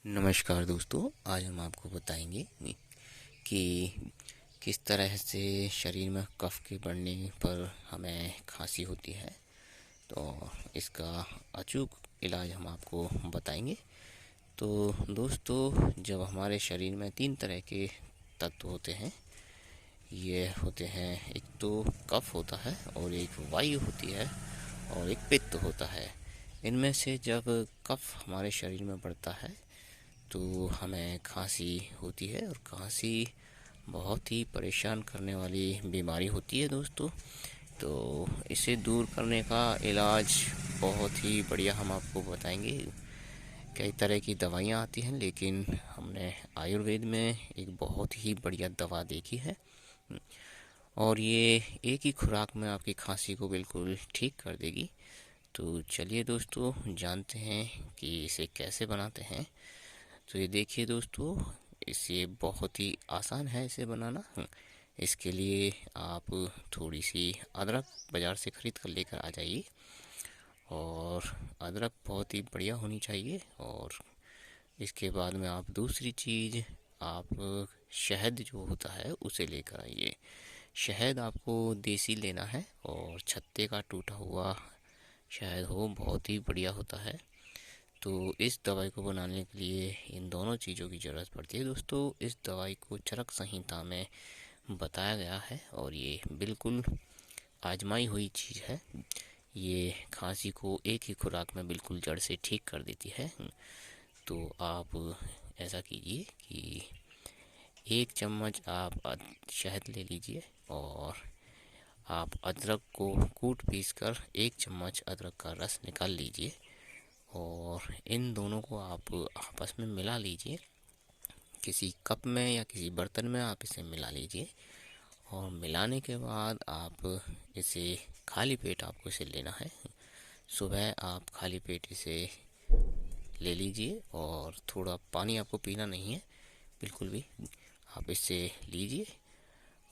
नमस्कार दोस्तों, आज हम आपको बताएंगे कि किस तरह से शरीर में कफ के बढ़ने पर हमें खांसी होती है। तो इसका अचूक इलाज हम आपको बताएंगे। तो दोस्तों, जब हमारे शरीर में तीन तरह के तत्व होते हैं, ये होते हैं, एक तो कफ होता है और एक वायु होती है और एक पित्त होता है। इनमें से जब कफ हमारे शरीर में बढ़ता है तो हमें खांसी होती है, और खांसी बहुत ही परेशान करने वाली बीमारी होती है दोस्तों। तो इसे दूर करने का इलाज बहुत ही बढ़िया हम आपको बताएंगे। कई तरह की दवाइयाँ आती हैं, लेकिन हमने आयुर्वेद में एक बहुत ही बढ़िया दवा देखी है, और ये एक ही खुराक में आपकी खांसी को बिल्कुल ठीक कर देगी। तो चलिए दोस्तों, जानते हैं कि इसे कैसे बनाते हैं। तो ये देखिए दोस्तों, इसे बहुत ही आसान है इसे बनाना। इसके लिए आप थोड़ी सी अदरक बाज़ार से ख़रीद कर लेकर आ जाइए, और अदरक बहुत ही बढ़िया होनी चाहिए। और इसके बाद में आप दूसरी चीज़, आप शहद जो होता है उसे लेकर आइए। शहद आपको देसी लेना है, और छत्ते का टूटा हुआ शहद हो, बहुत ही बढ़िया होता है। तो इस दवाई को बनाने के लिए इन दोनों चीज़ों की ज़रूरत पड़ती है दोस्तों। इस दवाई को चरक संहिता में बताया गया है, और ये बिल्कुल आजमाई हुई चीज़ है। ये खांसी को एक ही खुराक में बिल्कुल जड़ से ठीक कर देती है। तो आप ऐसा कीजिए कि 1 चम्मच आप शहद ले लीजिए, और आप अदरक को कूट पीस कर 1 चम्मच अदरक का रस निकाल लीजिए, और इन दोनों को आप आपस में मिला लीजिए। किसी कप में या किसी बर्तन में आप इसे मिला लीजिए, और मिलाने के बाद आप इसे खाली पेट आपको इसे लेना है। सुबह आप खाली पेट इसे ले लीजिए, और थोड़ा पानी आपको पीना नहीं है बिल्कुल भी। आप इसे लीजिए,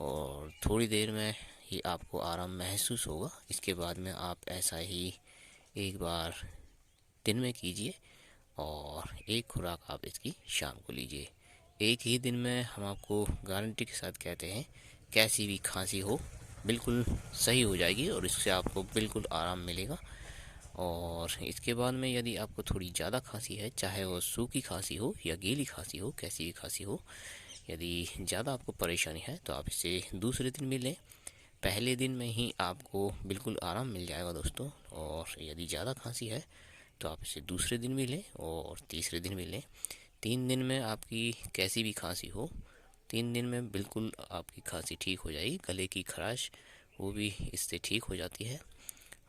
और थोड़ी देर में ही आपको आराम महसूस होगा। इसके बाद में आप ऐसा ही एक बार दिन में कीजिए, और एक खुराक आप इसकी शाम को लीजिए। एक ही दिन में हम आपको गारंटी के साथ कहते हैं, कैसी भी खांसी हो बिल्कुल सही हो जाएगी, और इससे आपको बिल्कुल आराम मिलेगा। और इसके बाद में यदि आपको थोड़ी ज़्यादा खांसी है, चाहे वो सूखी खांसी हो या गीली खांसी हो, कैसी भी खांसी हो, यदि ज़्यादा आपको परेशानी है तो आप इसे दूसरे दिन भी लें। पहले दिन में ही आपको बिल्कुल आराम मिल जाएगा दोस्तों। और यदि ज़्यादा खांसी है तो आप इसे दूसरे दिन भी लें और तीसरे दिन भी लें। 3 दिन में आपकी कैसी भी खांसी हो, 3 दिन में बिल्कुल आपकी खांसी ठीक हो जाएगी। गले की खराश वो भी इससे ठीक हो जाती है,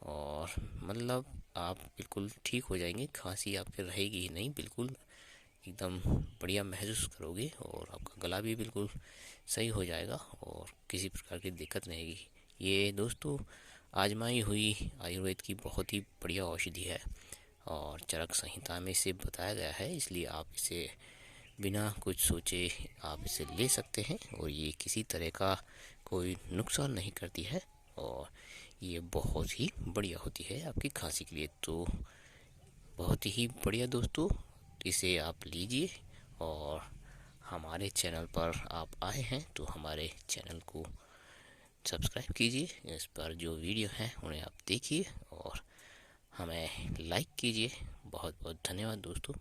और मतलब आप बिल्कुल ठीक हो जाएंगे। खांसी आपके रहेगी ही नहीं, बिल्कुल एकदम बढ़िया महसूस करोगे, और आपका गला भी बिल्कुल सही हो जाएगा, और किसी प्रकार की दिक्कत नहीं आएगी। ये दोस्तों आजमाई हुई आयुर्वेद की बहुत ही बढ़िया औषधि है, और चरक संहिता में इसे बताया गया है, इसलिए आप इसे बिना कुछ सोचे आप इसे ले सकते हैं। और ये किसी तरह का कोई नुकसान नहीं करती है, और ये बहुत ही बढ़िया होती है आपकी खांसी के लिए। तो बहुत ही बढ़िया दोस्तों, इसे आप लीजिए। और हमारे चैनल पर आप आए हैं तो हमारे चैनल को सब्सक्राइब कीजिए। इस पर जो वीडियो हैं उन्हें आप देखिए, और हमें लाइक कीजिए। बहुत बहुत धन्यवाद दोस्तों।